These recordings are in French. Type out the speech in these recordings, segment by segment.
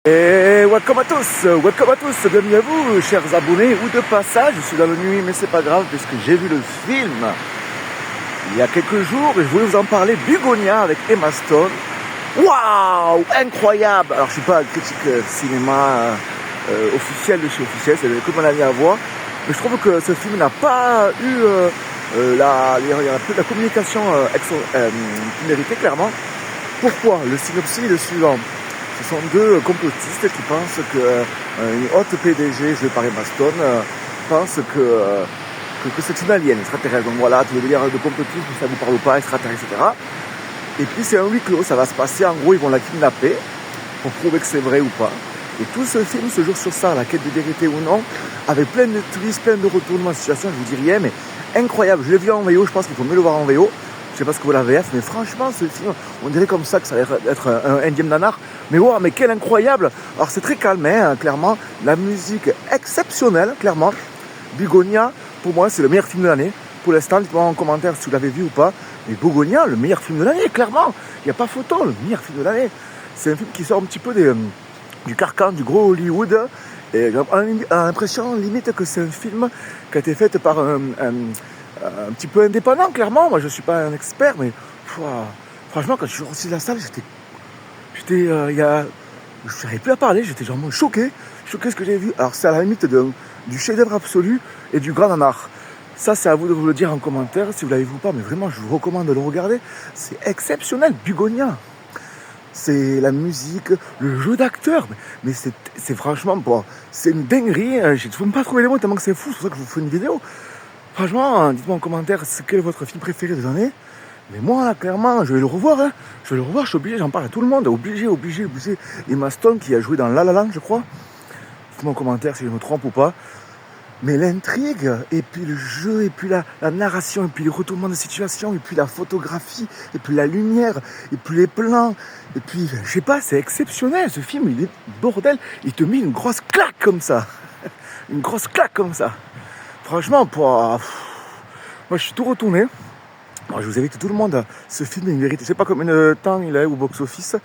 Et welcome à tous, bienvenue à vous, chers abonnés ou de passage. Je suis dans le nuit, mais c'est pas grave, puisque j'ai vu le film il y a quelques jours et je voulais vous en parler. Bugonia avec Emma Stone. Waouh, incroyable! Alors, je suis pas un critique cinéma officiel de chez officiel, c'est que mon avis à voir, mais je trouve que ce film n'a pas eu la communication qu'il méritait clairement. Pourquoi? Le synopsis est le suivant. Ce sont deux complotistes qui pensent qu'une haute PDG jouée par Emma Stone pense que c'est une alien extraterrestre. Donc voilà, tous les délires de complotisme, ça ne vous parle pas, extraterrestre, etc. Et puis c'est un huis clos, ça va se passer. En gros, ils vont la kidnapper pour prouver que c'est vrai ou pas. Et tout ce film se joue sur ça, la quête de vérité ou non, avec plein de twists, plein de retournements de situation. Je vous dis rien, mais incroyable. Je l'ai vu en VO, je pense qu'il faut mieux le voir en VO. Je sais pas ce que vous la VF, mais franchement, ce film, on dirait comme ça que ça a l'air d'être un indienne nanar. Mais wow, mais quel incroyable! Alors c'est très calme, hein, clairement. La musique exceptionnelle, clairement. Bugonia, pour moi, c'est le meilleur film de l'année. Pour l'instant, dites-moi en commentaire si vous l'avez vu ou pas. Mais Bugonia, le meilleur film de l'année, clairement. Il n'y a pas photo, le meilleur film de l'année. C'est un film qui sort un petit peu du carcan du gros Hollywood. Et on a l'impression, limite, que c'est un film qui a été fait par un petit peu indépendant, clairement. Moi, je suis pas un expert, mais franchement, quand je suis sorti de la salle, je n'arrivais plus à parler, j'étais genre choqué ce que j'ai vu. Alors, c'est à la limite du chef-d'œuvre absolu et du grand nanar. Ça, c'est à vous de vous le dire en commentaire si vous l'avez vu ou pas, mais vraiment, je vous recommande de le regarder. C'est exceptionnel, Bugonia. C'est la musique, le jeu d'acteur, mais c'est franchement, c'est une dinguerie. Je ne peux pas trouver les mots tellement que c'est fou, c'est pour ça que je vous fais une vidéo. Franchement, dites-moi en commentaire quel est votre film préféré de l'année. Mais moi, là, clairement, je vais le revoir. Hein. Je vais le revoir, je suis obligé, j'en parle à tout le monde. Obligé. Emma Stone qui a joué dans La La Land, je crois. Dites-moi en commentaire si je me trompe ou pas. Mais l'intrigue, et puis le jeu, et puis la narration, et puis le retournement de situation, et puis la photographie, et puis la lumière, et puis les plans, et puis, je sais pas, c'est exceptionnel. Ce film, il est bordel. Il te met une grosse claque comme ça. Une grosse claque comme ça. Franchement, moi je suis tout retourné. Alors, je vous invite tout le monde, ce film il mérite, je sais pas combien de temps il a eu au box-office,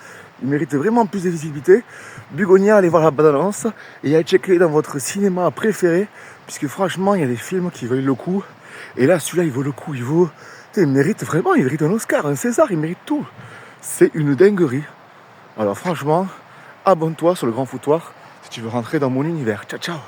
il mérite vraiment plus de visibilité. Bugonia, allez voir la bande-annonce et allez checker dans votre cinéma préféré, puisque franchement il y a des films qui valent le coup, et là celui-là il vaut le coup, il mérite vraiment, il mérite un Oscar, un César, il mérite tout. C'est une dinguerie. Alors franchement, abonne-toi sur le Grand Foutoir si tu veux rentrer dans mon univers. Ciao ciao.